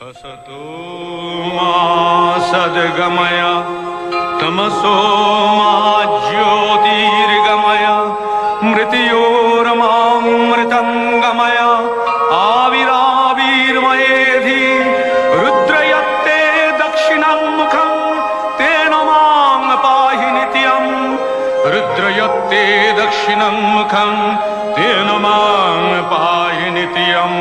असतो मा सद्गमय तमसो मा ज्योतिर्गमय मृत्योर्मामृतङ्गमय आविराविर्मयेधि रुद्रयत्ते दक्षिणं मुखं तेन मां पाहि नित्यं रुद्रयत्ते दक्षिणं मुखं तेन मां पाहि नित्यम्।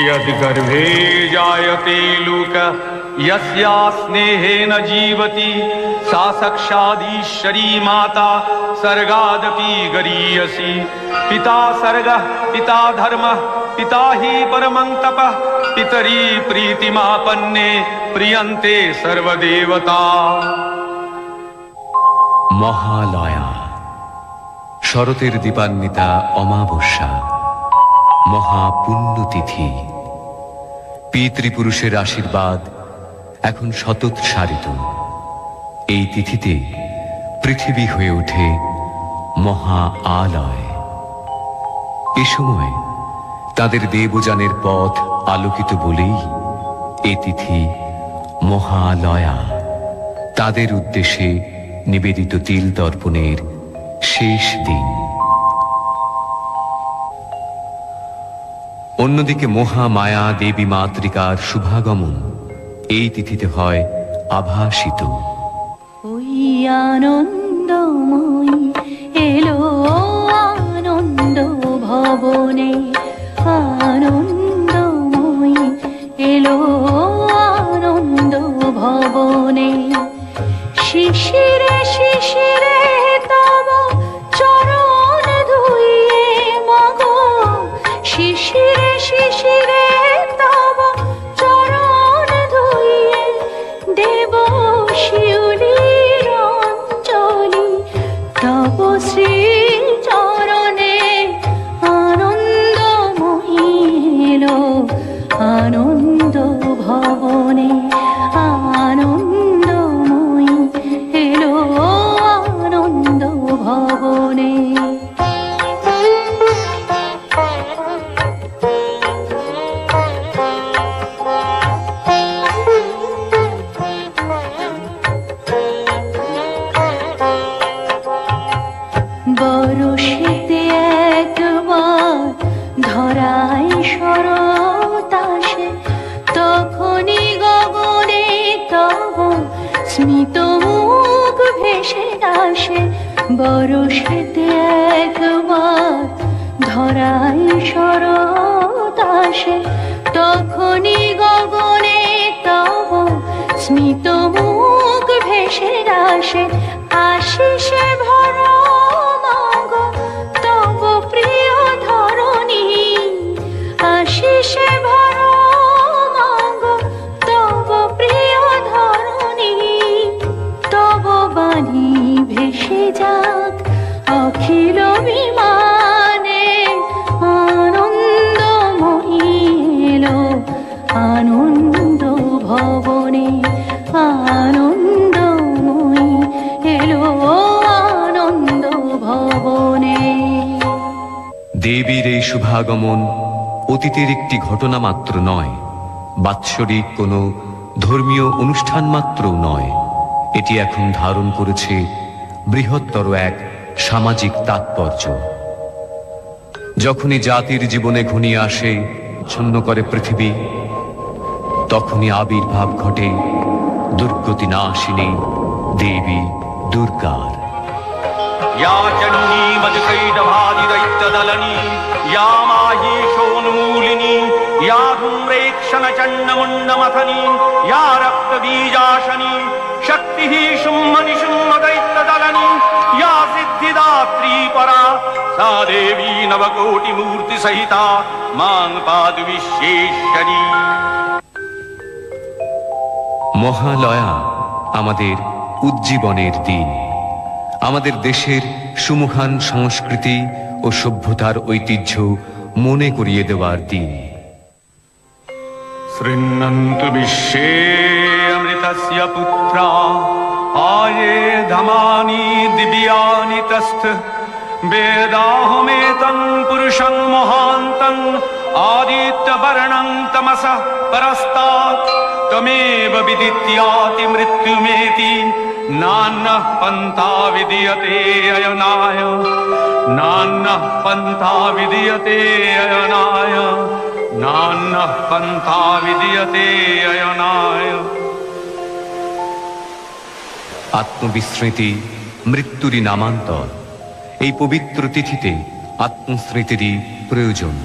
यद्गर्भे जायते लोकः यस्या स्नेहेन जीवति सा साक्षादीश्वरी माता सर्गादपि गरीयसी। पिता सर्गः पिता धर्मः पिता हि परमं तपः पितरी प्रीतिमापन्ने प्रियन्ते सर्वदेवता। মহালয়া শরতের দীপান্বিতা অমাবস্যা মহাপুণ্যতিথি। পিতৃপুরুষের আশীর্বাদ এখন শতৎসারিত। এই তিথিতে পৃথিবী হয়ে ওঠে মহা আলয়। এ সময় তাদের দেবযানের পথ আলোকিত বলেই এ তিথি মহালয়া। তাদের উদ্দেশ্যে নিবেদিত তিল তর্পণের শেষ দিন। অন্যদিকে মহামায়া দেবী মাতৃকার শুভাগমন এই তিথিতে হয় আভাসিত। ওই আনন্দময়ী এলো আনন্দ ভবনে, আনন্দময়ী এলো আনন্দ ভবনে। শিশিরে শিশিরে তব চরণ ধুইয়ে মাগো, শিশিরে শিশিরে তব চরণ ধুইয়ে দেব শিউলির অঞ্জলি। তব শ্রী চরণে আনন্দময়ী এলো আনন্দ ভবনে, আনন্দময়ী এলো আনন্দ ভবনে। বরষেতে একবার ধরায় শরৎ আসে, তখনই গগনে তব স্মিত মুখ ভেসে আসে। বরষেতে একবার ধরায় শরৎ আসে, তখনই গগনে তব স্মিত মুখ ভেসে আসে। আশিসে ভরা মাগো তব প্রিয় ধরণী, আশিসে ভরা মাগো তব প্রিয় ধরণী। তব বাণী ভেসে যাক অখিল বিমানে, আনন্দময়ী এলো আনন্দ ভবনে, আনন্দময়ী এলো আনন্দ ভবনে। দেবীর এই শুভাগমন অতীতের একটি ঘটনা মাত্র নয়, বাৎসরিক কোনো ধর্মীয় অনুষ্ঠান মাত্রও নয়। এটি এখন ধারণ করেছে বৃহত্তর এক সামাজিক তাৎপর্য। যখনই জাতির জীবনে ঘনিয়ে আসে ছন্ন করে পৃথিবী, তখনই আবির্ভাব ঘটে দুর্গতি নাশিনী দেবী দুর্গার। या चण्डी मधुकैटभादिदैत्यदलनी या माहीशोन्मूलिनी या धूम्रेक्षणचण्डमुण्डमथनी या रक्तबीजाशनी शक्तिः शुम्भनिशुम्भदैत्यदलनी या सिद्धिदात्री परा सा देवी नवकोटिमूर्तिसहिता मां पातु विश्वेश्वरी। মহালয়া আমাদের উজ্জীবনের দিন, আমাদের দেশের সুমহান সংস্কৃতি ও সভ্যতার ঐতিহ্য মনে করিয়ে দেওয়ার দিন। गृह्णन्तु विश्वे अमृतस्य पुत्रा आये धमानि दिव्यानि तस्थ वेदाहमेतं पुरुषं महान्तं आदित्यवर्णं तमसः परस्तात् तमेव विदित्याति मृत्युमेति नान्यः पन्था विद्यते अयनाय नान्यः पन्था विद्यते अयनाय नान्यः पन्था विद्यते अयनाय। আত্মবিস্মৃতি মৃত্যুরই নামান্তর। এই পবিত্র তিথিতে আত্মস্মৃতিরই প্রয়োজন।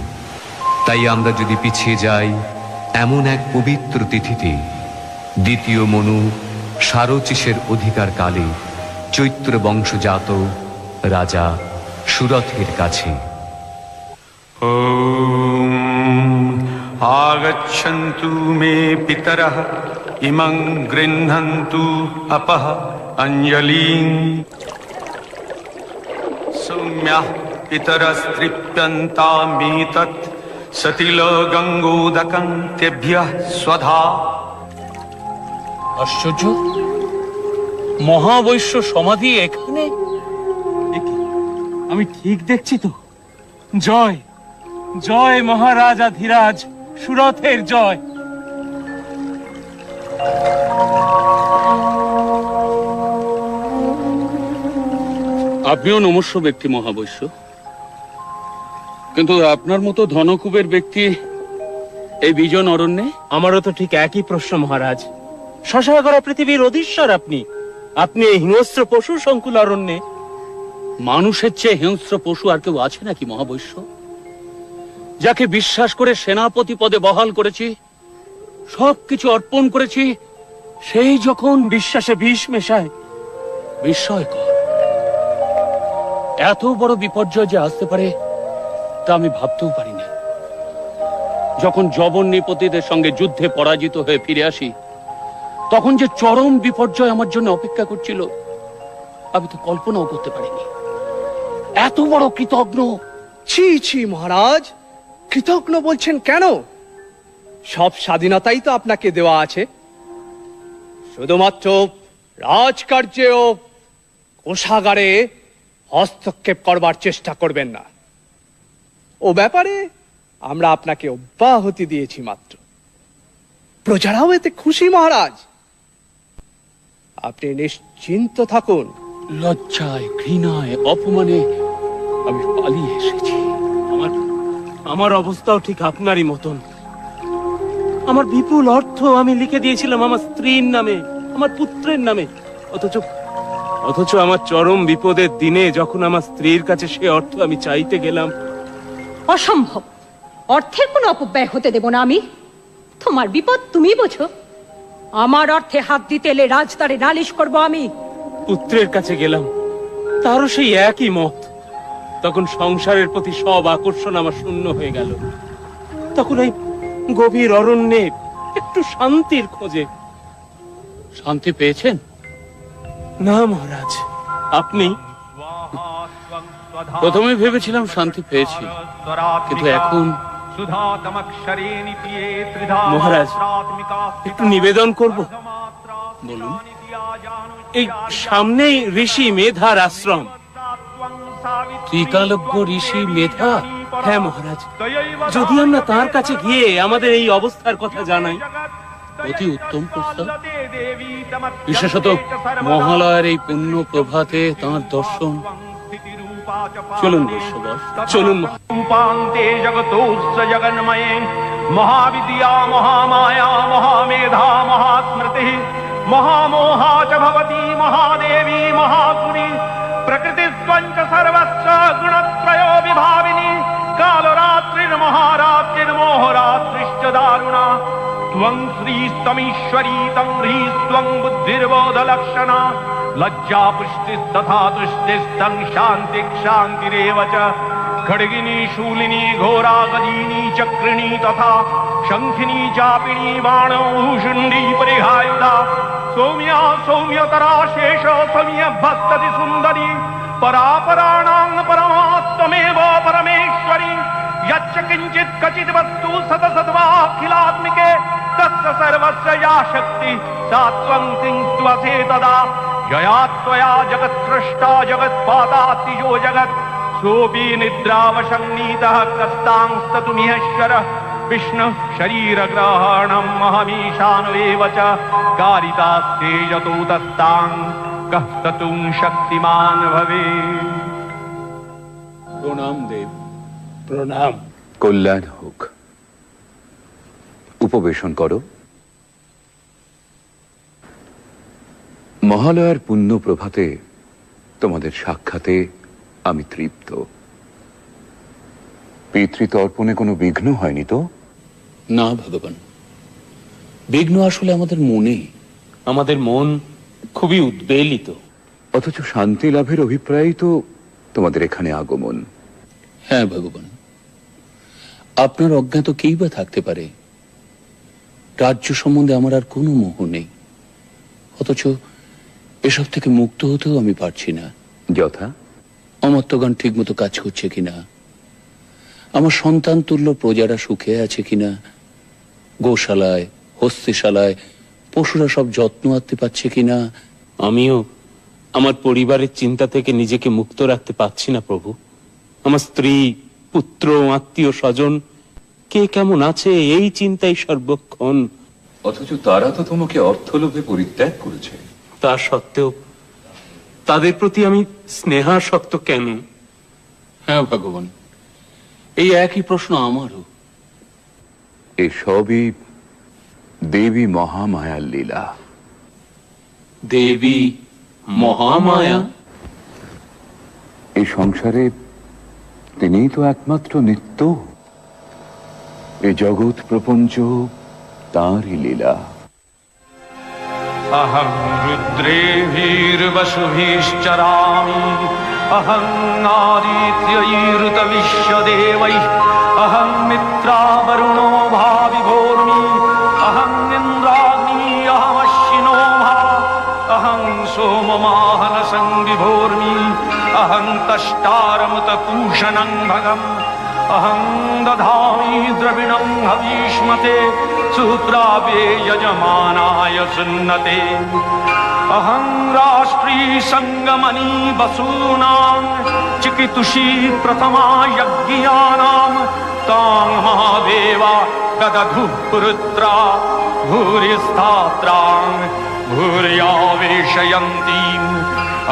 তাই আমরা যদি পিছিয়ে যাই এমন এক পবিত্র তিথিতে, দ্বিতীয় মনু সারচিসের অধিকার কালে চৈত্র বংশজাত রাজা সুরথের কাছে। आगच्छन्तु मे पितरः इमं गृह्णन्तु अपः अंजलिं सौम्यः पितरस्तृप्यन्तामेतत् सतिलगङ्गोदकं तेभ्यः स्वधा। আশ্চর্য, মহাবৈশ্য সমাধি এখানে? আমি ঠিক দেখছি তো? জয় জয় মহারাজা ধীরাজ, সুরথের জয়। আপনিও নমস্য ব্যক্তি মহাবৈশ্য, কিন্তু আপনার মতো ধনকুবের ব্যক্তি এই বিজন অরণ্যে? আমারও তো ঠিক একই প্রশ্ন মহারাজ। শশাগরা পৃথিবীর অধীশ্বর আপনি, আপনি এই হিংস্র পশু সংকুল অরণ্যে। মানুষের চেয়ে হিংস্র পশু আর কেউ আছে নাকি মহাবৈশ্য? যাকে বিশ্বাস করে সেনাপতি পদে বহাল করেছি, সবকিছু অর্পণ করেছি, সেই যখন বিশ্বাসে বিষ মেশায়। বিস্ময়কর, এত বড় বিপর্যয় যে আসতে পারে তা আমি ভাবতেও পারিনি। যখন জবন্নিপতিদের সঙ্গে যুদ্ধে পরাজিত হয়ে ফিরে আসি, তখন যে চরম বিপর্যয় আমার জন্য অপেক্ষা করছিল আমি তো কল্পনাও করতে পারিনি। এত বড় কৃতজ্ঞ। ছি ছি মহারাজ, কৃতজ্ঞ বলছেন কেন? সব স্বাধীনতাই তো আপনাকে দেওয়া আছে। শুধুমাত্র রাজকার্যে ও কোষাগারে হস্তক্ষেপ করবার চেষ্টা করবেন না। ও ব্যাপারে আমরা আপনাকে অব্যাহতি দিয়েছি মাত্র। প্রজারাও এতে খুশি মহারাজ, আপনি নিশ্চিন্ত থাকুন। লজ্জায়, ঘৃণায়, অপমানে আমি পালিয়ে এসেছি। আমার অবস্থাও ঠিক আপনারই মতন। আমার বিপুল অর্থ আমি লিখে দিয়েছিলাম আমার স্ত্রীর নামে, আমার পুত্রের নামে। অথচ আমার চরম বিপদের দিনে যখন আমার স্ত্রীর কাছে সে অর্থ আমি চাইতে গেলাম। অসম্ভব, অর্থের কোনো অপব্যয় হতে দেব না আমি। তোমার বিপদ তুমি বোঝো, আমার অর্থে হাত দিতে এলে রাজদারে নালিশ করব আমি। পুত্রের কাছে গেলাম, তারও সেই একই মত। তখন সংসারের প্রতি সব আকর্ষণ আমার শূন্য হয়ে গেল। তখন এই গভীর অরণ্যে একটু শান্তির খোঁজে। শান্তি পেয়েছেন? না মহারাজ, আপনি? প্রথমে ভেবেছিলাম শান্তি পেয়েছি, কিন্তু এখন মহারাজ, একটু নিবেদন করব। বলুন। এই সামনেই ঋষি মেধার আশ্রম। ত্রিকালজ্ঞ ঋষি মেধা? হ্যাঁ মহারাজ, যদি আমরা তার কাছে গিয়ে আমাদের এই অবস্থার কথা জানাই। অতি উত্তম প্রস্তাব। বিশেষত মহালয়ের এই পুণ্য প্রভাতে তাঁর দর্শন। চলুন বৈশ্যবর, চলুন। रूपान्ते जगतोऽस्य जगन्मये महाविद्या महामाया महामेधा महास्मृतिः महामोहा च भवती महादेवी महासुरी प्रकृतिस्त्वं च सर्वस्य गुणत्रयो विभाविनी कालरात्रिर्महारात्रिर्मोहरात्रिश्च दारुणा त्वं श्रीस्तमीश्वरी तं ह्रीस्त्वं बुद्धिर्बोधलक्षणा लज्जा पुष्टिस्तथा तुष्टिस्तं शान्तिक्षान्तिरेव च खड्गिनी शूलिनी घोरा गदिनी चक्रिणी तथा शंखिनी चापिणी बाणभूषुण्डी परिहायुधा सौम्या सौम्यतरा शेष सौम्य भस्तति सुन्दरी परापराणां परमात्मेव परमेश्वरी यच्च किञ्चित् क्वचित् वस्तु सतसद्वाखिलात्मिके सर्वस्य या शक्ति सा त्वं तिंस्त्वसे तदा जया त्वया जगत्सृष्टा जगत्पादातिजो जगत् सोऽपि निद्रावशं नीतः कस्तांस्ततुमिहेश्वरः विष्णु शरीरग्रहणम् अहमीशानो एव च कारितास्ते यतो तस्तां कः ततुं शक्तिमान् भवेत्। প্রণাম দেব, প্রণাম। কল্যাণ হোক। উপবেশন করো। মহালয়ার পুণ্য প্রভাতে তোমাদের সাক্ষাতে আমি তৃপ্ত। পিতৃতর্পণে কোনো বিঘ্ন হয়নি তো? না ভগবান, বিঘ্ন আসলে আমাদের মনে। আমাদের মন খুবই উদ্বেলিত। অথচ শান্তি লাভের অভিপ্রায়ই তো তোমাদের এখানে আগমন। হ্যাঁ ভগবান, আপনার অজ্ঞাত কেই বা থাকতে পারে? রাজ্য সম্বন্ধে আমার আর কোনো মোহ নেই, অথচ এসব থেকে মুক্ত হতেও আমি পারছি না। যথা? অমর্ত্যগণ ঠিক মতো কাজ করছে কিনা, আমার সন্তান তুল্য প্রজারা সুখে আছে কিনা, গোশালায় হস্তিশালায় পশুরা সব যত্ন আত্তে পাচ্ছে কিনা। আমিও আমার পরিবারের চিন্তা থেকে নিজেকে মুক্ত রাখতে পারছি না প্রভু। আমার স্ত্রী, পুত্র, আত্মীয় স্বজন কে কেমন আছে এই চিন্তাই সর্বক্ষণ। অথচ তারা তো তোমাকে অর্থলোভে পরিত্যাগ করেছে। তা সত্ত্বেও তাদের প্রতি আমি স্নেহাসক্ত কেন? হ্যাঁ ভগবান, এই একই প্রশ্ন আমারও। এসবই দেবী মহামায়ার লীলা। দেবী মহামায়া? এই সংসারে তিনিই তো একমাত্র নিত্য। এ জগৎ প্রপঞ্চ তাঁরই লীলা। अहं रुद्रेभिर्वसुभिश्चरामि अहं नादित्यैरुतविश्वदेवैः अहं मित्रावरुणो भाविभोर्मि अहं इन्द्राग्नि अहमश्विनो भा अहं सोममाहनसं विभोर्मि अहं तष्टारमुतपूषणं भगम् अहं दधामि द्रविणं हवीष्मते सुप्राप्ये यजमानाय सुन्नते अहं राष्ट्री संगमनी वसूनां चिकितुषी प्रथमा यज्ञानां तां महादेवा ददधुः पुरुत्रा भूरिस्थात्रां भूर्यावेशयन्तीम्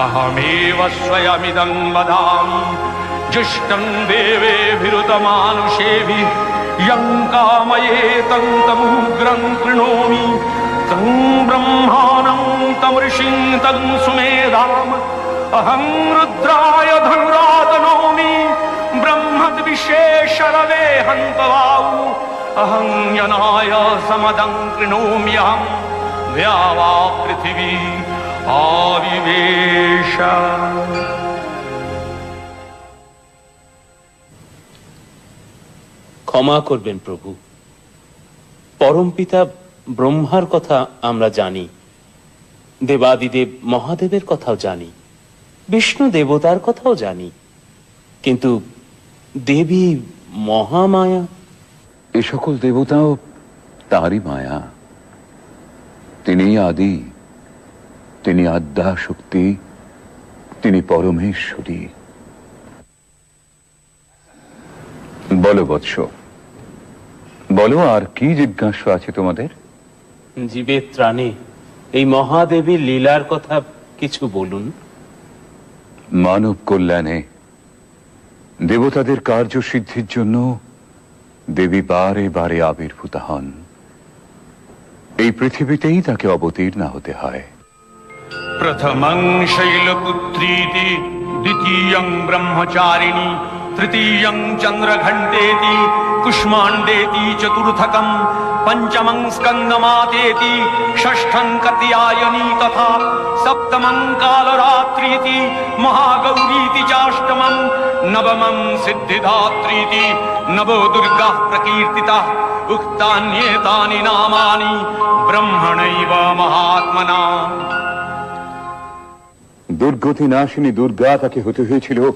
अहमेव स्वयमिदं वदामि जुष्टं देवेभिरुतमानुषेभिः यं कामये तं तमुग्रं कृणोमि तं ब्रह्माणं तं ऋषिं तं सुमेधाम् अहं रुद्राय धनुरातनोमि ब्रह्मद्विशेषरवे हन्तवाउ अहं यनाय समदं कृणोम्यहं द्यावा पृथिवी आविवेश। ক্ষমা করবেন প্রভু, পরমপিতা ব্রহ্মার কথা আমরা জানি, দেবাদিদেব মহাদেবের কথাও জানি, বিষ্ণু দেবতার কথাও জানি, কিন্তু দেবী মহামায়া? এ সকল দেবতাও তাঁরই মায়া। তিনি আদি, তিনি আদ্যা শক্তি, তিনি পরমেশ্বরী। বলো বৎস, বলো আর কি জিজ্ঞাসা আছে তোমাদের? জীবের ত্রাণে এই মহাদেবীর লীলার কথা কিছু বলুন। মানব কল্যাণে দেবতাদের কার্যসিদ্ধির জন্য দেবী বারে বারে আবির্ভূত হন। এই পৃথিবীতেই তাকে অবতীর্ণ হতে হয়। प्रथमं शैलपुत्रीति द्वितीयं ब्रह्मचारिणी तृतीयं चन्द्रघण्टेति कुष्माण्डेति चतुर्थकं पंचमं स्कन्दमातेति षष्ठं कात्यायनी तथा सप्तमं कालरात्रीति महागौरीति चाष्टमं नवमं सिद्धिदात्रीति नवो दुर्गाः प्रकीर्तिताः उक्तान्येतानि नामानि ब्रह्मणैव महात्मना। দুর্গতি নাশিনী দুর্গা তাকে হতে হয়েছিল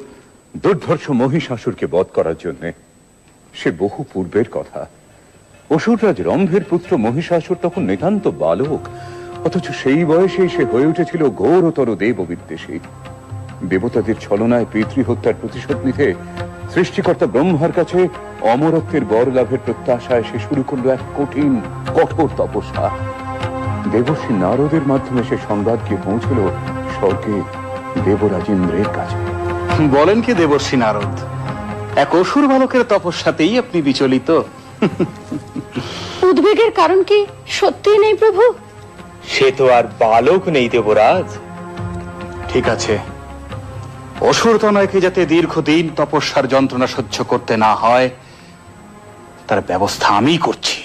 দুর্ধর্ষ মহিষাসুরকে বধ করার জন্য। সে বহু পূর্বের কথা। অসুররাজ রম্ভের পুত্র মহিষাসুর তখন নিতান্ত বালক, অথচ সেই বয়সেই সে হয়ে উঠেছিল ঘোরতর দেব বিদ্বেষী। দেবতাদের ছলনায় পিতৃহত্যার প্রতিশোধ নিতে সৃষ্টিকর্তা ব্রহ্মার কাছে অমরত্বের বর লাভের প্রত্যাশায় সে শুরু করলো এক কঠিন কঠোর তপস্যা। দেবর্ষি নারদের মাধ্যমে সে সংবাদ গিয়ে পৌঁছল স্বর্গে দেবরাজ ইন্দ্রের কাছে। বলেন কি দেবর্ষি নারদ, এক অসুর বালকের তপস্যাতেই আপনি বিচলিত? উদ্বেগের কারণ কি সত্যিই নেই প্রভু? সে তো আর বালক নেই দেবরাজ। ঠিক আছে, অসুর তনয়কে যাতে দীর্ঘদিন তপস্যার যন্ত্রণা সহ্য করতে না হয় তার ব্যবস্থা আমিই করছি।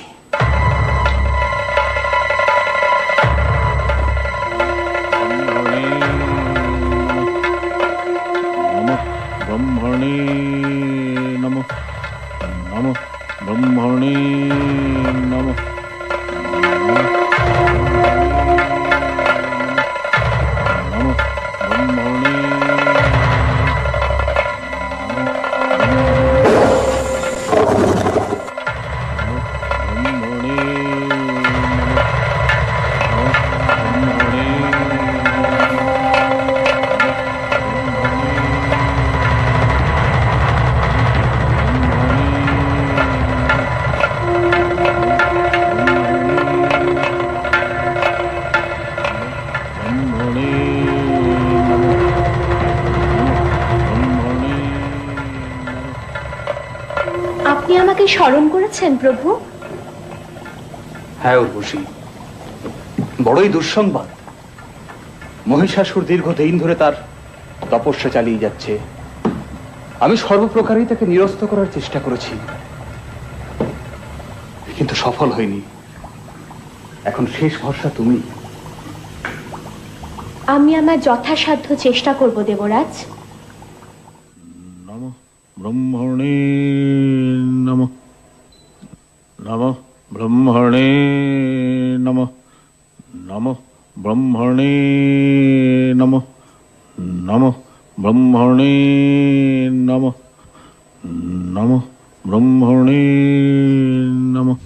ব্রহ্মণে নমঃ, নমঃ ব্রহ্মণে নমঃ। আপনি আমাকে স্মরণ করেছেন প্রভু? হ্যাঁ উর্বশী, বড়ই দুঃসংবাদ। মহিষাসুর দীর্ঘদিন ধরে তার তপস্যা চালিয়ে যাচ্ছে। আমি সর্বপ্রকারেই তাকে নিরস্ত করার চেষ্টা করেছি, কিন্তু সফল হয়নি। এখন শেষ ভরসা তুমি। আমি আমার যথাসাধ্য চেষ্টা করব দেবরাজ। নমঃ ব্রহ্মণে নমঃ, নমঃ ব্রহ্মণে নমঃ, নমঃ ব্রহ্মণে নমঃ, নমঃ ব্রহ্মণে নমঃ, নমঃ ব্রহ্মণে নমঃ।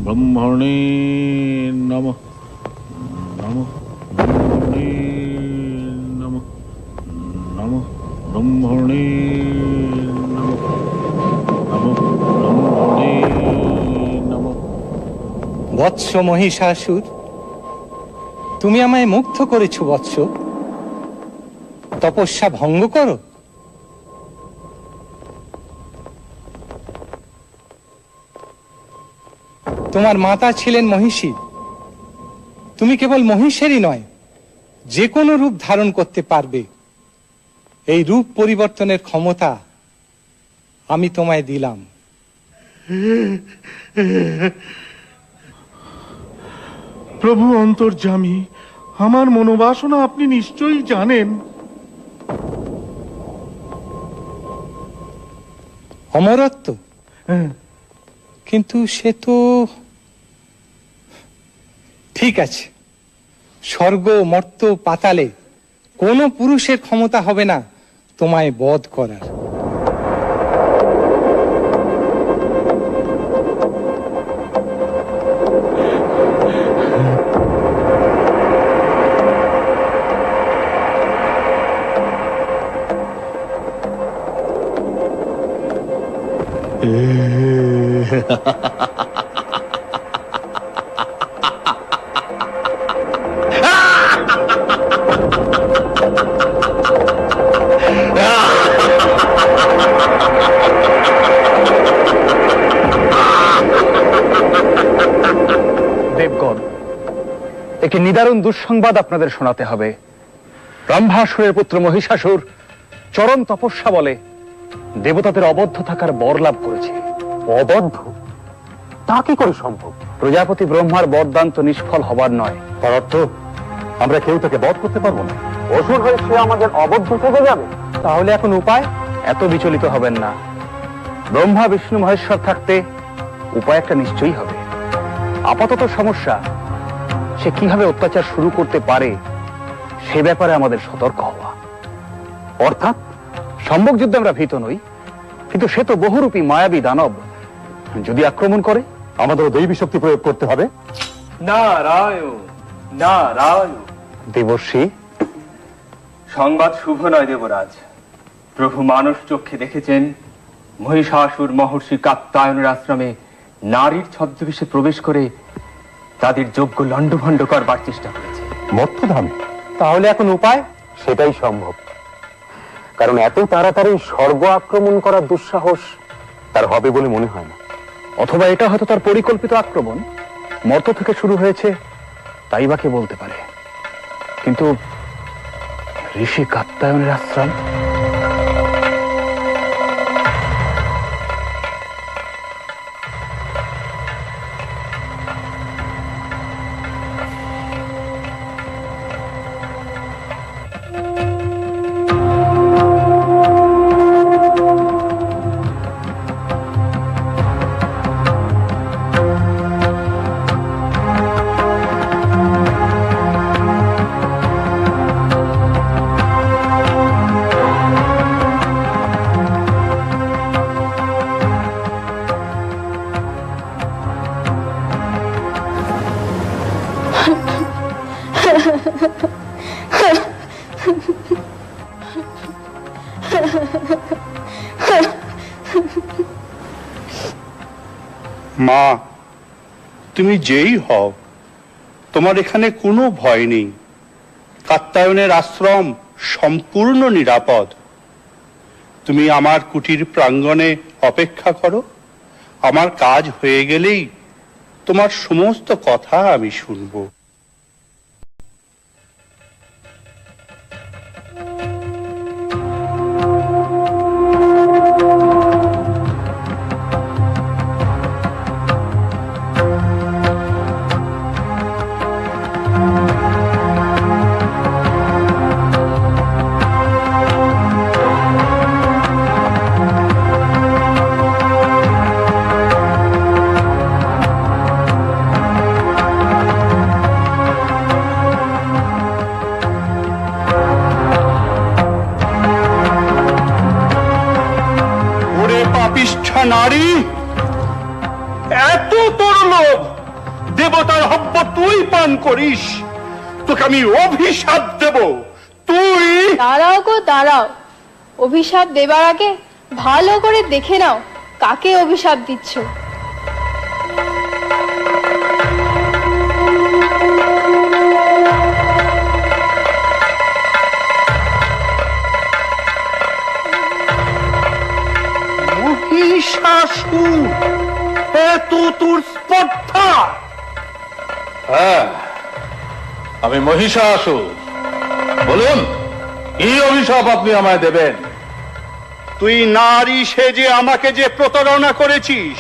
নমঃ ব্রহ্মণে নমঃ, নমঃ ব্রহ্মণে নমঃ, নমঃ ব্রহ্মণে নমঃ, নমঃ ব্রহ্মণে নমঃ। বৎস মহিষাসুর, তুমি আমায় মুগ্ধ করেছো বৎস। তপস্যা ভঙ্গ করো। তোমার মাতা ছিলেন মহিষী। তুমি কেবল মহিষেরই নয়, যে কোনো রূপ ধারণ করতে পারবে। এই রূপ পরিবর্তনের ক্ষমতা আমি তোমায় দিলাম। প্রভু অন্তর্যামী, আমার মনোবাসনা আপনি নিশ্চয়ই জানেন। অমরত্ব? কিন্তু সে তো ঠিক আছে। স্বর্গ, মর্ত্য, পাতালে কোনো পুরুষের ক্ষমতা হবে না তোমায় বধ করার। দেবগণ, একটি নিদারুণ দুঃসংবাদ আপনাদের শোনাতে হবে। ব্রহ্মাসুরের পুত্র মহিষাসুর চরম তপস্যা বলে দেবতাদের অবদ্ধ থাকার বর লাভ করেছে। অবদ্ধ? তা কি করে সম্ভব? প্রজাপতি ব্রহ্মার বরদান তো নিষ্ফল হবার নয়। তার অর্থ আমরা কেউ তাকে বধ করতে পারবো না। অসুর হয়ে সে আমাদের অবদ্ধ থেকে যাবে। তাহলে এখন উপায়? এত বিচলিত হবেন না। ব্রহ্মা বিষ্ণু মহেশ্বর থাকতে উপায় একটা নিশ্চয়ই হবে। আপাতত সমস্যা সে কিভাবে অত্যাচার শুরু করতে পারে সে ব্যাপারে আমাদের সতর্ক হওয়া। অর্থাৎ সম্মুখ যুদ্ধে আমরা ভীত নই, কিন্তু সে তো বহুরূপী মায়াবী দানব। যদি আক্রমণ করে আমাদেরও দৈবী শক্তি প্রয়োগ করতে হবে। নারায়ণ নারায়ণ। দেবর্ষি, সংবাদ শুভ নয় দেবরাজ। প্রভু মানস চক্ষে দেখেছেন মহিষাসুর মহর্ষি কাত্যায়নের আশ্রমে নারীর ছদ্মবেশে প্রবেশ করে তাদের যোগ্য লণ্ডভণ্ড করবার চেষ্টা করেছে। মর্তধামে? তাহলে এখন উপায়? সেটাই সম্ভব, কারণ এত তাড়াতাড়ি স্বর্গ আক্রমণ করার দুঃসাহস তার হবে বলে মনে হয় না। অথবা এটা হয়তো তার পরিকল্পিত আক্রমণ, মর্ত থেকে শুরু হয়েছে, তাই বা কে বলতে পারে। কিন্তু ঋষি কাত্যায়নের আশ্রম? মা, তুমি যেই হও, তোমার এখানে কোনো ভয় নেই। কাত্যায়নের আশ্রম সম্পূর্ণ নিরাপদ। তুমি আমার কুটির প্রাঙ্গণে অপেক্ষা করো। আমার কাজ হয়ে গেলেই তোমার সমস্ত কথা আমি শুনবো। নারী, এত তোর লোভ, দেবতার হব্য তুই পান করিস, তোকে আমি অভিশাপ দেব। তুই দাঁড়াও গো দাঁড়াও, অভিশাপ দেবার আগে ভালো করে দেখে নাও কাকে অভিশাপ দিচ্ছ। মহিষাসুর, এত তোর স্পর্ধা? হ্যাঁ, আমি মহিষাসুর। বলুন, কি অভিশাপ আপনি আমায় দেবেন? তুই নারী সেজে আমাকে যে প্রতারণা করেছিস,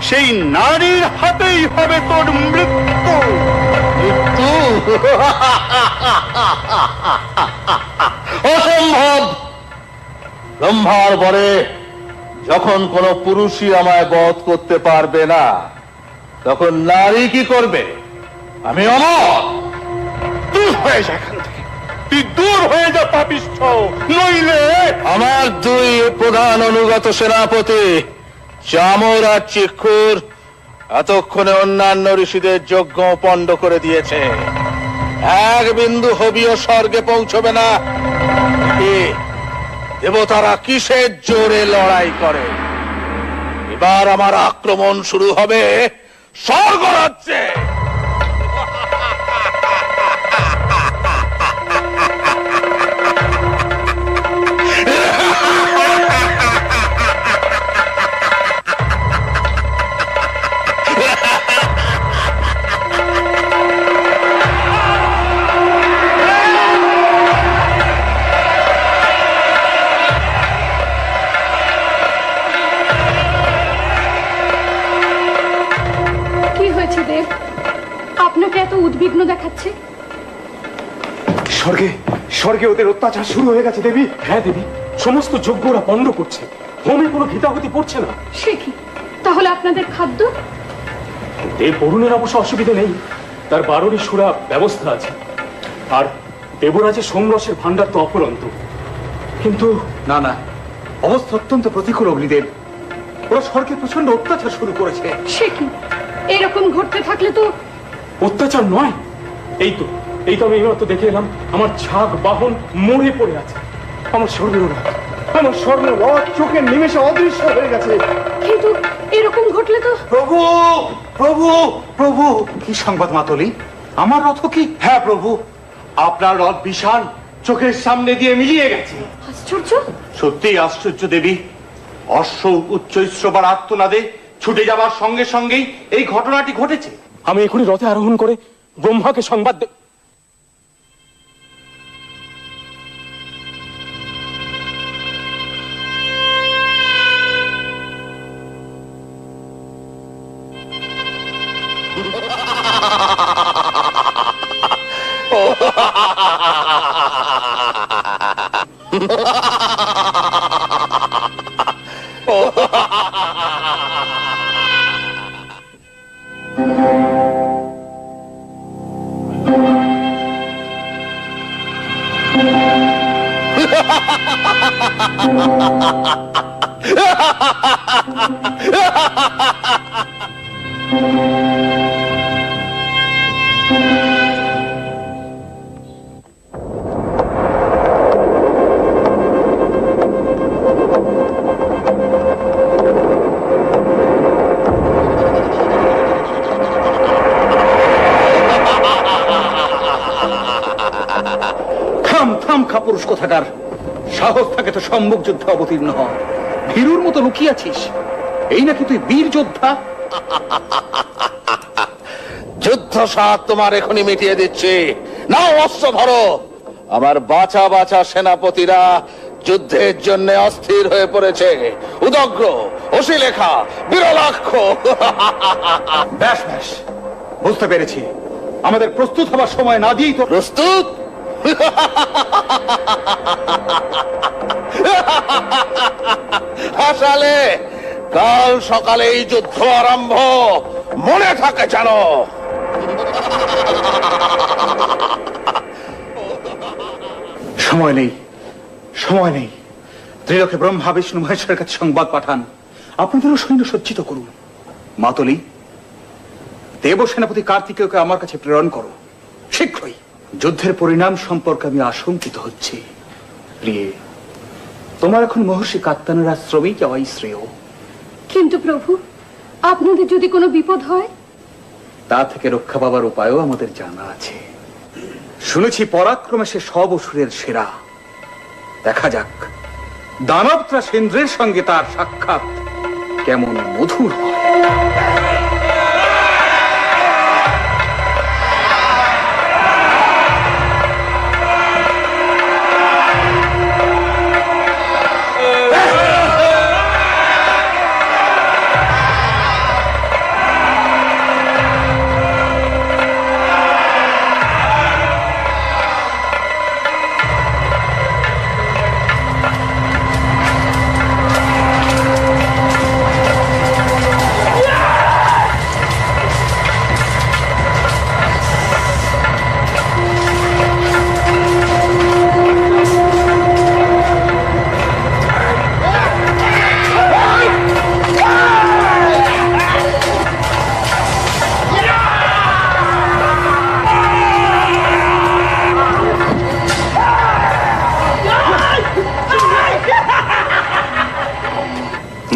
সেই নারীর হাতেই হবে তোর মৃত্যু। মৃত্যু? অসম্ভব! ব্রহ্মার বরে যখন কোন পুরুষই আমায় বধ করতে পারবে না, তখন নারী কি করবে? আমি অমর। দূর হয়ে যা এখান থেকে, তুই দূর হয়ে যা পাপিষ্ঠ, নইলে আমার দুই প্রধান অনুগত সেনাপতি চামর আর চিক্ষুর এতক্ষণে অন্যান্য ঋষিদের যজ্ঞ পণ্ড করে দিয়েছে। এক বিন্দু হবিও স্বর্গে পৌঁছবে না। দেবতারা কিসের জোরে লড়াই করে? এবার আমার আক্রমণ শুরু হবে স্বর্গরাজ্যে। কি হয়েছে দেব? আপনাকে এত উদ্বিগ্ন দেখাচ্ছে। স্বর্গে স্বর্গে ওদের অত্যাচার শুরু হয়ে গেছে দেবী। হ্যাঁ দেবী, সমস্ত যজ্ঞরা পণ্ড করছে, হোমে কোনো ঘৃতাহুতি পড়ছে না। সে কি? তাহলে আপনাদের খাদ্য? দেব বরুণের অবশ্য অসুবিধা নেই, তার 12টি সুরা ব্যবস্থা আছে। আর দেবরাজের সোমরসের ভান্ডার তো অপরন্ত। কিন্তু না না, অবস্থা অত্যন্ত প্রতিকূল অগ্নিদেব। ওরা স্বর্গে প্রচন্ড অত্যাচার শুরু করেছে। সে কি? এরকম ঘটতে থাকলে তো অত্যাচার নয়, এই তো আমি এইমাত্র দেখে এলাম, আমার ছাগ বাহন মরে পড়ে আছে। আমার স্বর্ণরথ চোখের নিমেষে অদৃশ্য হয়ে গেছে। কিন্তু এরকম ঘটলে তো প্রভু প্রভু প্রভু, কি সংবাদ মাতলি? আমার রথ কি? হ্যাঁ প্রভু, আপনার রথ বিশাল চোখের সামনে দিয়ে মিলিয়ে গেছে। আশ্চর্য! সত্যিই আশ্চর্য দেবী। অশ্ব উচ্চ শ্রবার আর্তনাদে ছুটে যাবার সঙ্গে সঙ্গেই এই ঘটনাটি ঘটেছে। আমি এখনই রথে আরোহণ করে ব্রহ্মাকে সংবাদ পুরুষ কোথাকার, সাহস থাকে তো সম্মুখ যুদ্ধে অবতীর্ণ হ। ভীরুর মতো লুকিয়েছিস, এই নাকি তুই বীর যোদ্ধা? যুদ্ধ সাত তোমার এখনই মিটিয়ে দিচ্ছি। নাও অস্ত্র ধরো। আমার বাছা বাছা সেনাপতিরা যুদ্ধের জন্য অস্থির হয়ে পড়েছে। উদগ্র, অশিলেখা, বিরলাক্ষ। ব্যাস ব্যাস, বুঝতে পেরেছি। আমাদের প্রস্তুত হবার সময় না দিয়েই তো। প্রস্তুত? হাসালে, কাল সকালে এই যুদ্ধ আরম্ভ, মনে থাকে জানো। সময় নেই, সময় নেই। ত্রিলোকে ব্রহ্মা বিষ্ণু মহেশ্বরের কাছে সংবাদ পাঠান, আপনাদেরও সৈন্য সজ্জিত করুন। মাতলি, দেব সেনাপতি কার্তিকেয়কে আমার কাছে প্রেরণ করো শীঘ্রই। যুদ্ধের পরিণাম সম্পর্কে আমি আশঙ্কিত হচ্ছি। প্রিয়ে, তোমার এখন মহর্ষি কাত্তায়নের আশ্রমেই যাওয়াই শ্রেয়। কিন্তু প্রভু, আপনাদের যদি কোনো বিপদ হয়? তা থেকে রক্ষা পাবার উপায়ও আমাদের জানা আছে। শুনেছি পরাক্রমে সে সব অসুরের সেরা। দেখা যাক দানবত্রাস ইন্দ্রের সঙ্গে তার সাক্ষাৎ কেমন মধুর হয়।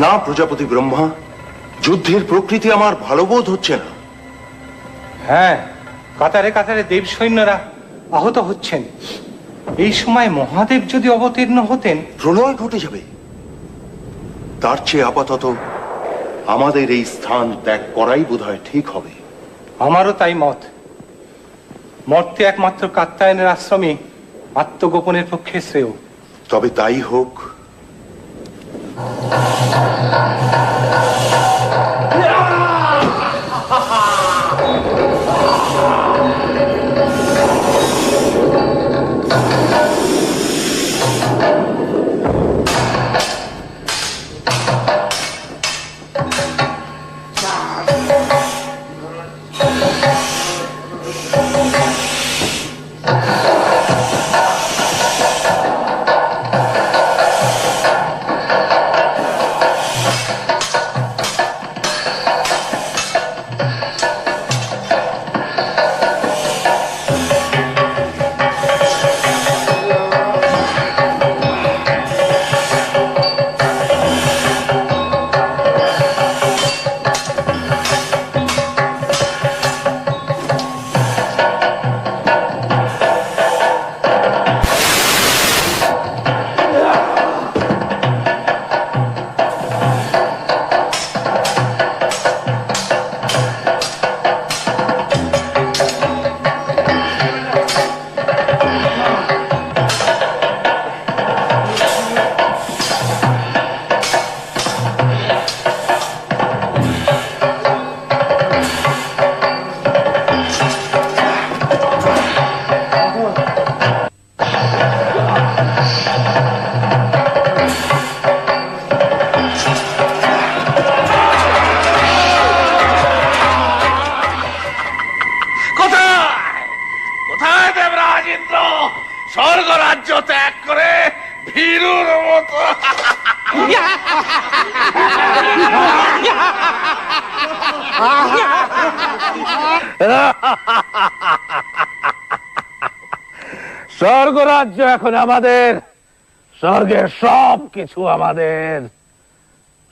না প্রজাপতি ব্রহ্মা, যুদ্ধের প্রকৃতি আমার ভালো বোধ হচ্ছে না। হ্যাঁ, কাতারে কাতারে দেব সৈন্যরা আহত হচ্ছেন। এই সময় মহাদেব যদি অবতীর্ণ হতেন, প্রলয় ঘটে যাবে। তার চেয়ে আপাতত আমাদের এই স্থান ত্যাগ করাই বোধহয় ঠিক হবে। আমারও তাই মত। মর্তে একমাত্র কাত্যায়নের আশ্রমে আত্মগোপনের পক্ষে শ্রেয়। তবে তাই হোক। স্বর্গ রাজ্য ত্যাগ করে ভীরুর মতো স্বর্গ রাজ্য এখন আমাদের, স্বর্গের সব কিছু আমাদের।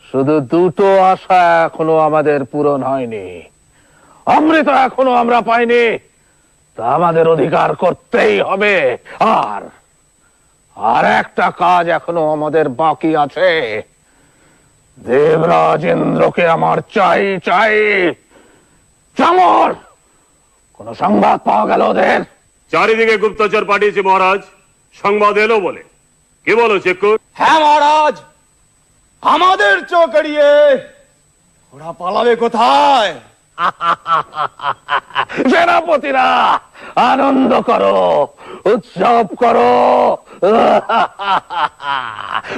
শুধু দুটো আশা এখনো আমাদের পূরণ হয়নি, অমৃত এখনো আমরা পাইনি, তা আমাদের অধিকার করতেই হবে। আর একটা কাজ এখনো আমাদের বাকি আছে। দেবরাজ ইন্দ্রকে আমার চাই চাই। চামর, কোন সংবাদ পাওয়া গেল ওদের? চারিদিকে গুপ্তচর পাঠিয়েছে মহারাজ, সংবাদ এলো বলে। কি বলো চেক্কুর? হ্যাঁ মহারাজ, আমাদের চোখ এড়িয়ে ওরা পালাবে কোথায়? সেনাপতিরা আনন্দ করো, উৎসব করো।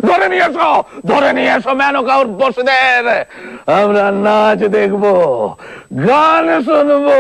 ধরে নিয়ে এসো মেনকা উর্বশীদের। আমরা নাচ দেখবো, গান শুনবো।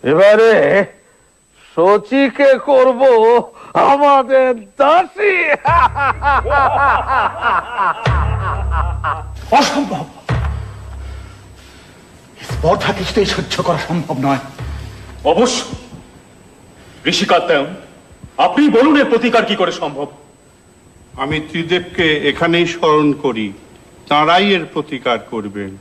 এবারে শচীকে করব আমাদের দাসী। অসম্ভব, স্পর্ধা কিছুতেই সহ্য করা সম্ভব নয়। অবশ্য ঋষি কাত্যায়ন, আপনি বলুন এর প্রতিকার কি করে সম্ভব। আমি ত্রিদেবকে এখানেই স্মরণ করি, তাঁরাই এর প্রতিকার করবেন।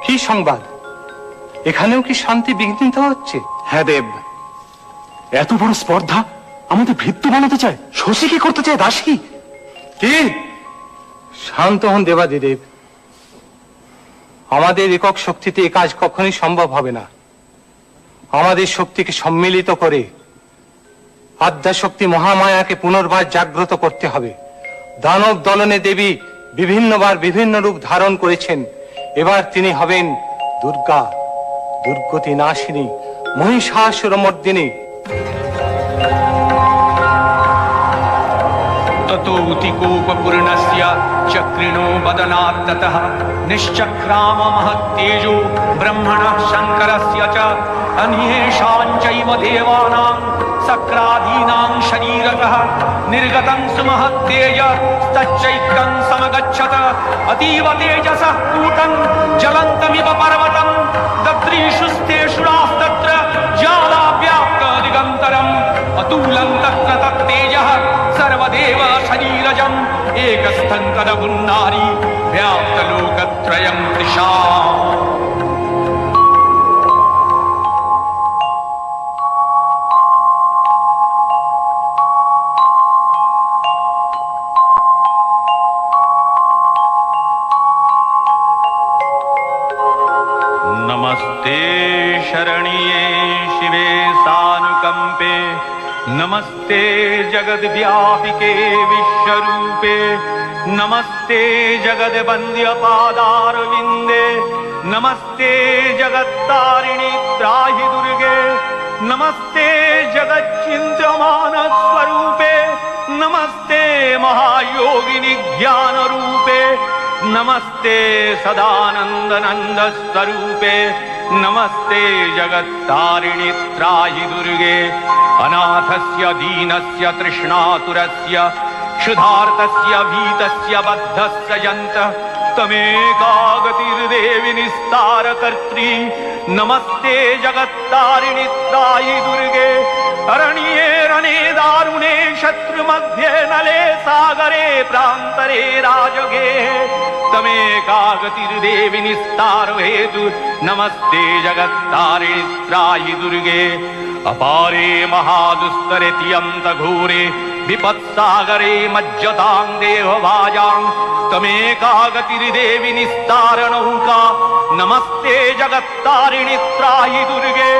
কি সংবাদ? এখানেও কি শান্তি বিঘ্নিত হচ্ছে? হ্যাঁ দেব, এত বড় স্পর্ধা আমাদের ভৃত্য বানাতে চায়, শশীকে করতে চায় দাসী। কি? শান্ত হন দেবাদিদেব। আমাদের একক শক্তিতে এ কাজ কখনোই সম্ভব হবে না। আমাদের শক্তিকে সম্মিলিত করে আদ্যাশক্তি মহামায়াকে পুনর্বার জাগ্রত করতে হবে। দানব দলনে দেবী বিভিন্নবার বিভিন্ন রূপ ধারণ করেছেন, এবার তিনি হবেন দুর্গা, দুর্গতি নাশিনী, মহিষাসুরমর্দিনী। ततोऽतिकोपपूर्णस्य चक्रिणो वदनात्ततः निश्चक्राम महत्तेजो ब्रह्मणः शङ्करस्य च अन्येषाञ्चैव देवानां सक्रादीनां शरीरतः निर्गतं सुमहत्तेज तच्चैत्रं समगच्छत अतीव तेजसः कूटं ज्वलन्तमिव पर्वतं दद्रीषुस्तेषुरास्तत्र ज्वालाव्याप्त दिगन्तरम् अतुलं तत्र तत्तेजः सर्वदेव शरीरजम् एकस्थं कदपुन्नारी व्याप्तलोकत्रयं दिशा। नमस्ते शरण्ये शिवे सानुकंपे, नमस्ते जगद्व्यापिके विश्वरूपे, नमस्ते जगद्वन्द्यपादारविन्दे, नमस्ते जगत्तारिणि त्राहि दुर्गे, नमस्ते जगच्चिन्त्यमानस्वरूपे, नमस्ते महायोगिनि ज्ञानरूपे, नमस्ते सदानंद स्वरूपे, नमस्ते जगत्तारिणि त्राहि दुर्गे, अनाथस्य दीनस्य तृष्णातुरस्य क्षुधार्तस्य भीतस्य बद्धस्य जन्तः तमेका गतिर्देवि निस्तारकर्त्री, नमस्ते जगत्तारिणि त्राहि दुर्गे, अरण्ये रणे दारुणे शत्रुमध्ये नले सागरे प्रान्तरे राजगे तमेका गतिर्देवि निस्तार हेतु, नमस्ते जगत्तारिणि त्राहि दुर्गे, अपारे महादुस्तरे तियन्त घोरे विपत्सागरे मज्जतां देहभाजां तमेका गतिर्देवि निस्तार नौका, नमस्ते जगत्तारिणि त्राहि दुर्गे,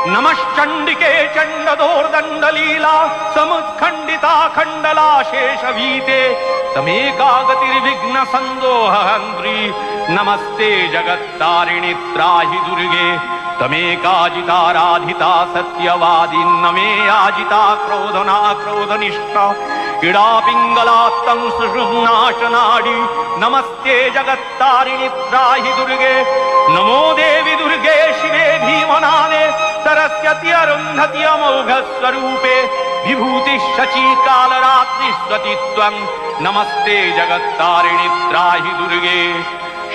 नमश्चण्डिके चण्डदोर्दण्डलीला समुत्खण्डिता खण्डला शेषभीते तमेका गतिर्विघ्न सन्दोहन्त्री, नमस्ते जगत्तारिणि त्राहि दुर्गे, तमेकाजिताराधिता सत्यवादी नमे आजिता क्रोधना क्रोधनिष्ठा इडा पिङ्गलात्तं सुषुम्नाशनाडी, नमस्ते जगत्तारिणि त्राहि दुर्गे, नमो देवि दुर्गे शिवे भीमनादे सरस्वती अरुन्धति अमोघस्वरूपे, विभूति शची कालरात्रि स्वतित्वं, नमस्ते जगत्तारिणि त्राहि दुर्गे,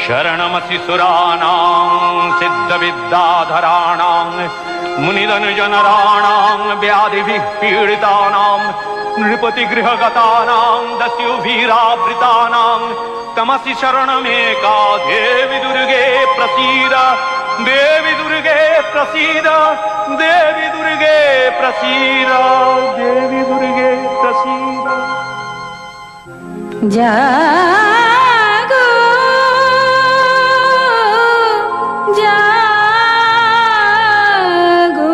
शरणमसि सुराणां सिद्धविद्याधराणां मुनिधनुजनराणां व्याधिभिः पीडितानां नृपतिगृहगतानां दस्युभिरावृतानां तमसि शरणमेका देवि दुर्गे प्रसीद, देवि दुर्गे प्रसीद, देवि दुर्गे प्रसीद, देवि दुर्गे प्रसीद। जागो जागो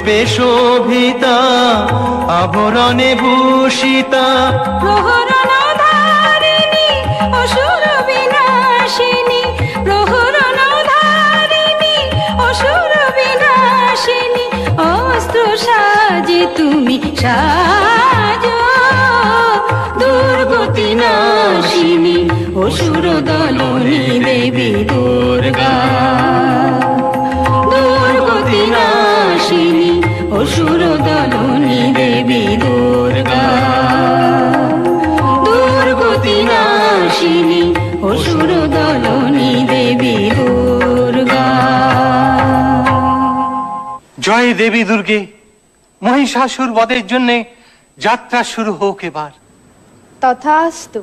রূপে শোভিতা আভরণে ভূষিতা প্রহরণধারিণী অসুর বিনাশিনী প্রহরণধারিণী অসুর বিনাশিনী অস্ত্র সাজে তুমি সাজো দুর্গতি নাশিনী অসুর দলনী দেবী দুর্গা দুর্গতি নাশিনী অসুর দলনী দেবী দুর্গা দুর্গতি নাশিনী অসুর দলনী দেবী দুর্গা। জয় দেবী দুর্গে, মহিষাসুর বধের জন্য যাত্রা শুরু হোক এবার। তথাস্তু।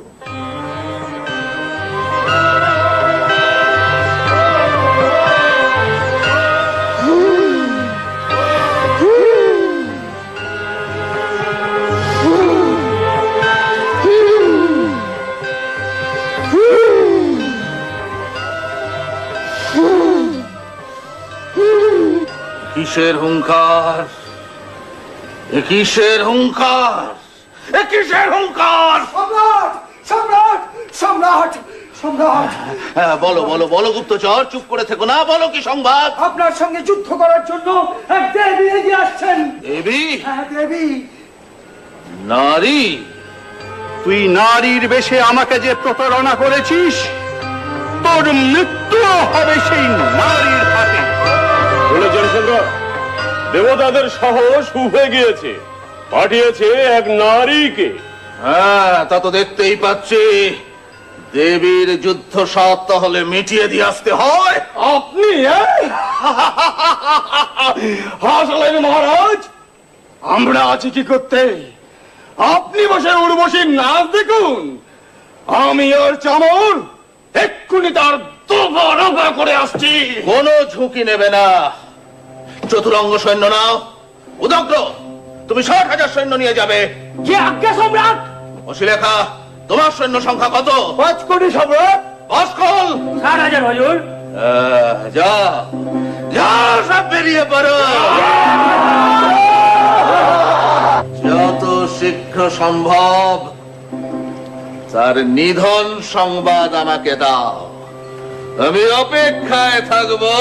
কিসের হুঙ্কার, এ কিসের হুঙ্কার, এ কিসের হুঙ্কার? সম্রাট সম্রাট সম্রাট সম্রাট! বলো বলো বলো গুপ্তচর, চুপ করে থেকো না, বলো কি সংবাদ? আপনার সঙ্গে যুদ্ধ করার জন্য এক দেবী এগিয়ে আসছেন। দেবী? হ্যাঁ, দেবী। নারী? তুই নারীর বেশে আমাকে যে প্রতারণা করেছিস, তোর মৃত্যু হবে সেই নারীর হাতে। শুনেছেন সম্রাট, দেবতাদের সাহস উঠে গিয়েছে, পাঠিয়েছে এক নারীকে। হ্যাঁ, তা তো দেখতেই পাচ্ছি। দেবীর যুদ্ধ সাত তাহলে মিটিয়ে দিয়ে আসতে হয়। আপনি হাসলেন মহারাজ, আমরা আছি কি করতে? আপনি বসে উর্বশীর নাচ দেখুন, আমি ওর চামর এক্ষুনি তার দফা রফা করে আসছি। কোনো ঝুঁকি নেবে না। চতুরঙ্গ সৈন্য নাও। উদগ্র, তুমি ৬০,০০০ সৈন্য নিয়ে যাবে। যে আজ্ঞা সম্রাট। অশিলেখা, তোমার সৈন্য সংখ্যা কত? ৫ কোটি সম্রাট। ভাস্কর ৬০,০০০ হুজুর। যাও যাও, সব বেরিয়ে পড়ো। যত শীঘ্র সম্ভব তার নিধন সংবাদ আমাকে দাও, আমি অপেক্ষায় থাকবো।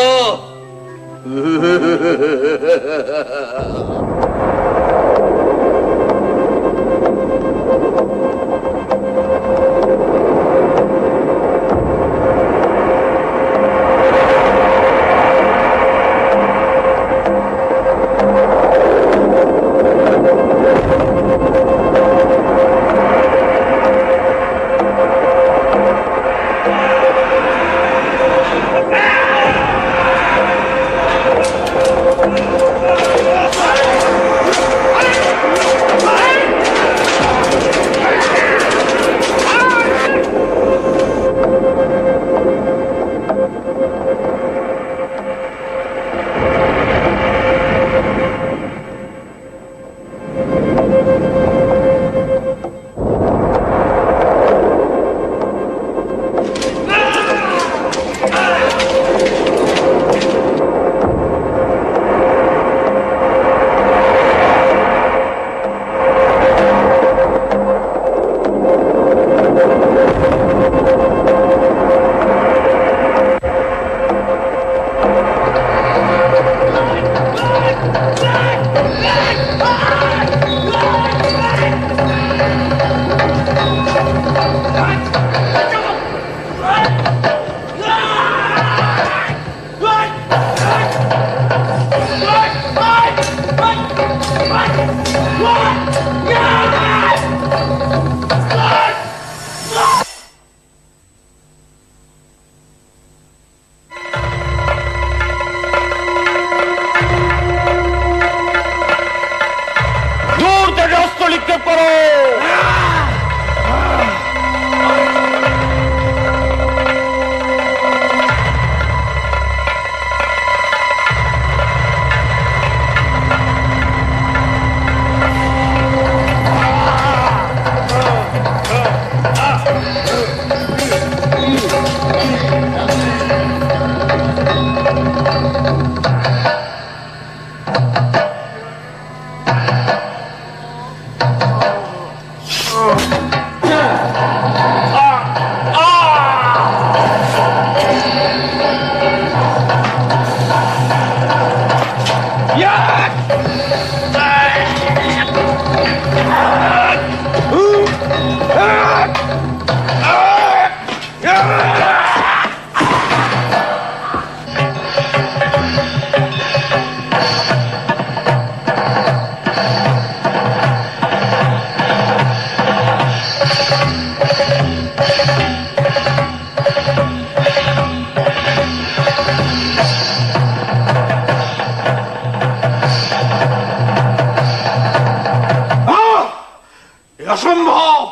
অসম্ভব,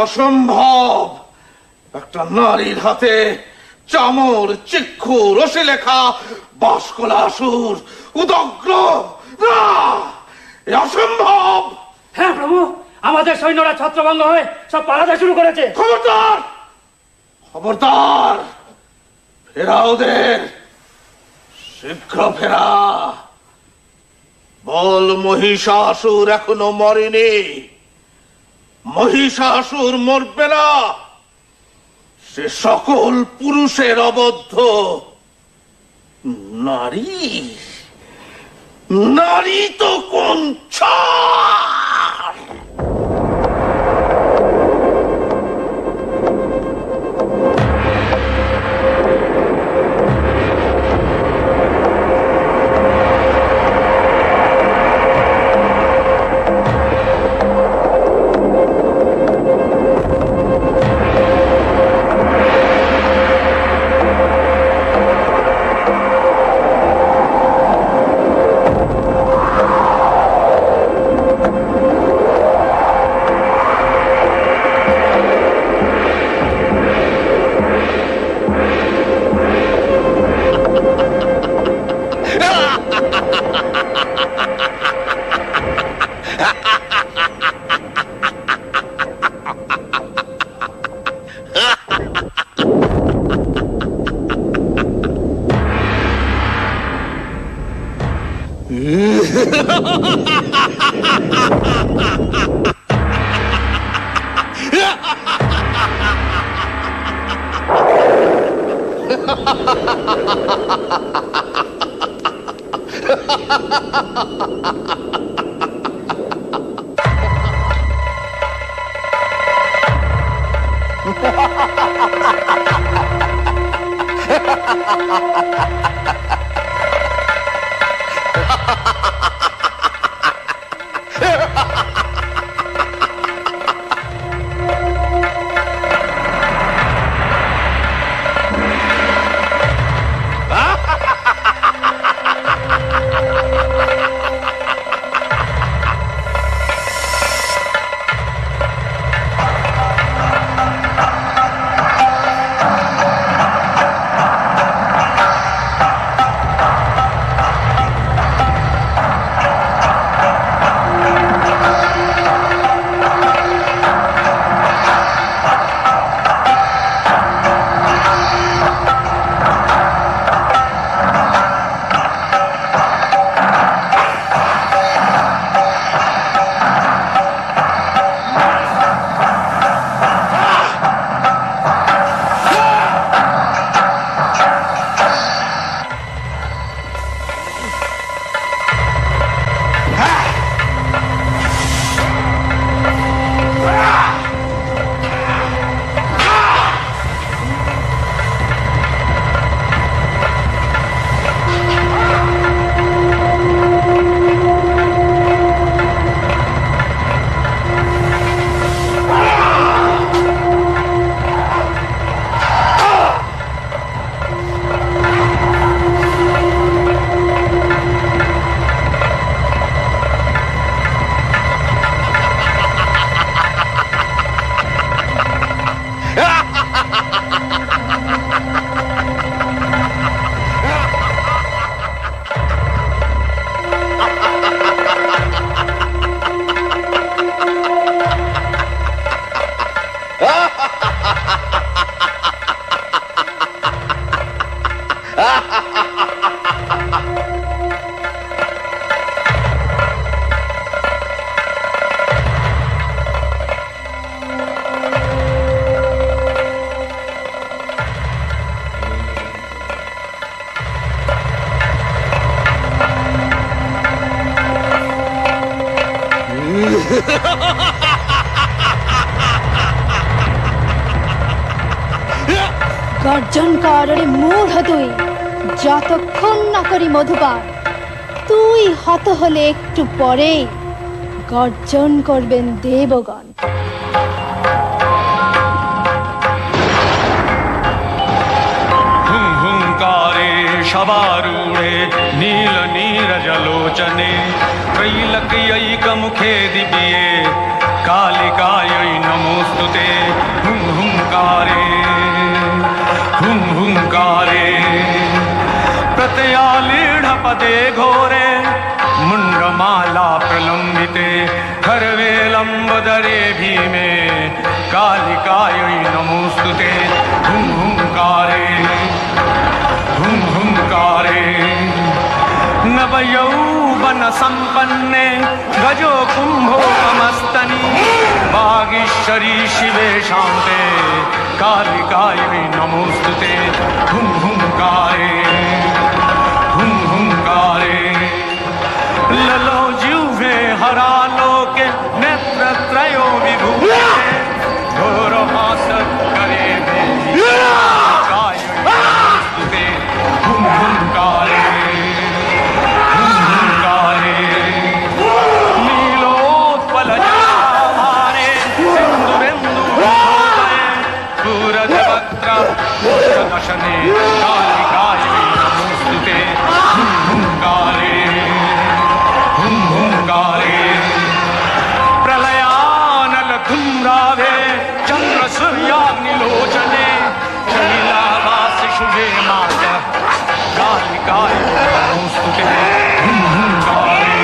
অসম্ভব। একটা নারীর হাতে চামর, চিক্ষু, রসে লেখা বাসকলাসুর উদগ্র, না, এ অসম্ভব। হ্যাঁ প্রভু, আমাদের সৈন্যরা ছত্রভঙ্গ হয়ে সব পালাতে শুরু করেছে। খবরদার, খবরদার, ফেরা ওদের, শীঘ্র ফেরা। বল মহিষাসুর এখনো মরেনি, মহিষাসুর মরবে না, সে সকল পুরুষের অবদ্ধ। নারী, নারী তো কোন ছাড়। গর্জন কর রে মূঢ় তুই, যতক্ষণ না করি মধুপান। তুই হত হলে একটু পরে গর্জন করবেন দেবগণ। हुंकारे शबारूढे नील नीरजलोचने त्रैलक्यैकमुखे दिव्ये कालिकायै नमोस्तुते हुं हुंकारे प्रतयालीढपदे घोरे मुण्डमाला प्रलम्बिते खर्वेलम्बदरे भीमे कालिकायै नमोस्तुते हुं हुंकारे नवयौवन संपन्ने गजो कुंभोपमस्तनी वागीश्वरी शिवे शान्ते कालिकायै नमोस्तुते हुं हुंकारे ललो जिह्वे हरालोके नेत्रत्रयो विभूते घोरहासकरे कालिकायै हुं हुंकारे दशने कालिकायै नमोस्तुते हुं हुंकारे प्रलयानल धूम्रावे चंद्र सूर्याग्निलोचने शैलावासि शुभे माता कालिकायै नमोस्तुते हुं हुंकारे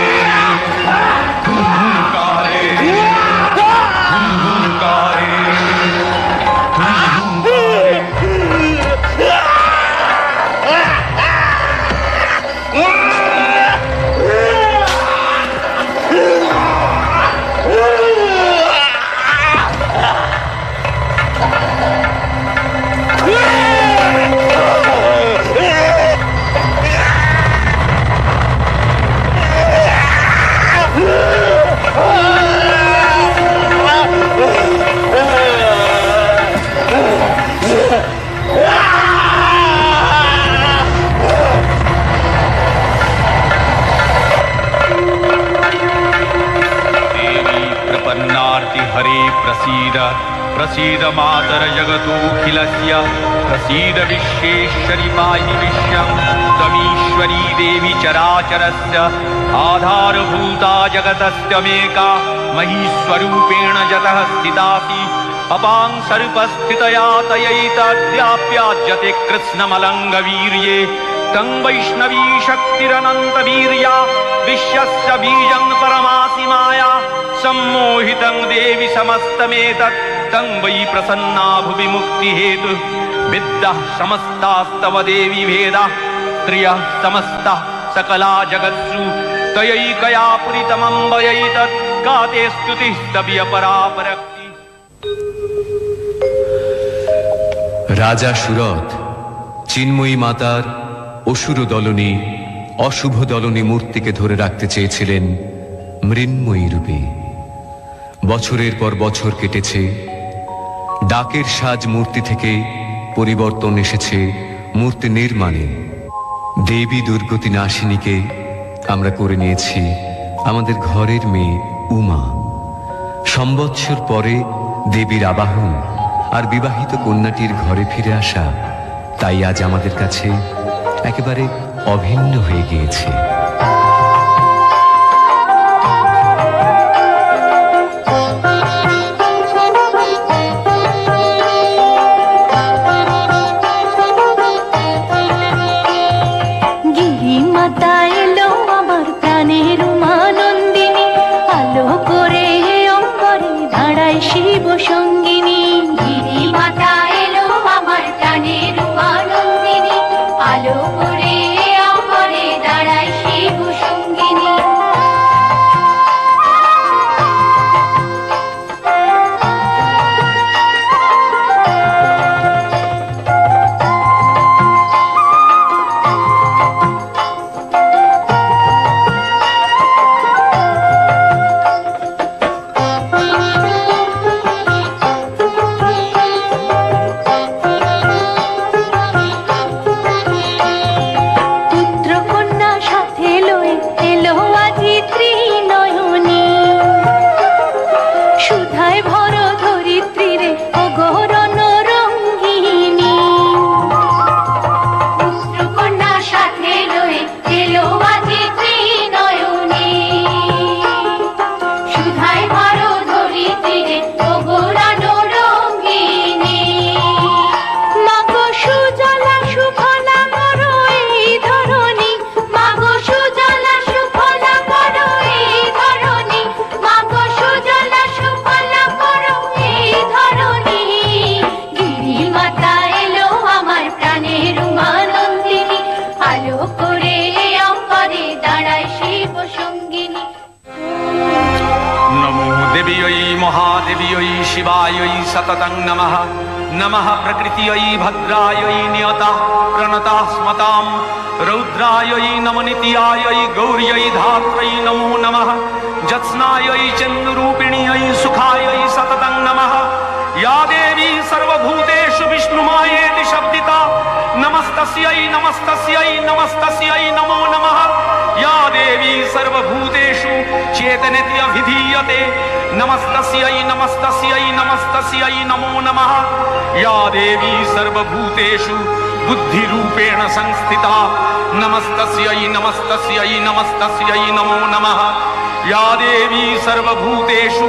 हरे प्रसीद प्रसीद मातर जगतोऽखिलस्य प्रसीद विश्वेश्वरि पाहि विश्वं त्वमीश्वरी देवी चराचरस्य आधारभूता जगतस्त्यमेका महीस्वरूपेण जतः स्थितासि अपां सर्पस्थितया तयैतद्याप्याज्यते कृत्स्नमलङ्गवीर्ये तं वैष्णवी शक्तिरनन्तवीर्या विश्वस्य बीजं परमासि माया सम्मोहितं देवि समस्तमेतत् तं वै प्रसन्ना भुवि मुक्तिहेतुः विद्याः समस्तास्तव देवि भेदाः त्रियः समस्ताः सकला जगत्सु तयैकया पुरितमम्बयैतत् का ते स्तुतिः स्तव्यपरापरक्ति। রাজা সুরথ চিন্ময়ী মাতার অসুর দলনী অশুভ দলনী মূর্তিকে ধরে রাখতে চেয়েছিলেন মৃন্ময়ী রূপে। বছরের পর বছর কেটেছে, ডাকের সাজ মূর্তি থেকে পরিবর্তন এসেছে মূর্তি নির্মাণে। দেবী দুর্গতি নাশিনীকে আমরা করে নিয়েছি আমাদের ঘরের মেয়ে উমা। সম্বৎসর পরে দেবীর আবাহন আর বিবাহিত কন্যাটির ঘরে ফিরে আসা তাই আজ আমাদের কাছে একেবারে অভিন্ন হয়ে গিয়েছে। গিরিমাতা এলো আমার প্রাণের উমানন্দিনী, আলো করে অম্বরে দাঁড়ায় শিব সঙ্গিনী। গিরিমাতা এলো আমার প্রাণের উমানন্দিনী, আলো করে অম্বরে দাঁড়ায় देव्यै महादेव्यै शिवायै सततं नमः नमः प्रकृत्यै भद्रायै नियता प्रणता स्मतां रौद्रायै नमनित्यायै गौर्यै धात्रै नमो नमः जत्स्नायै चन्द्ररूपिण्यै सुखायै सततं नमः या देवी सर्वभूतेषु विष्णुमायेति शब्दिता नमस्तस्यै नमस्तस्यै नमस्तस्यै नमो नमः या देवी सर्वभूतेषु चेतनेति अभिधीयते नमस्तस्यै नमस्तस्यै नमस्तस्यै नमो नमः या देवी सर्वभूतेषु बुद्धिरूपेण संस्थिता नमस्तस्यै नमस्तस्यै नमस्तस्यै नमो नमः या देवी सर्वभूतेषु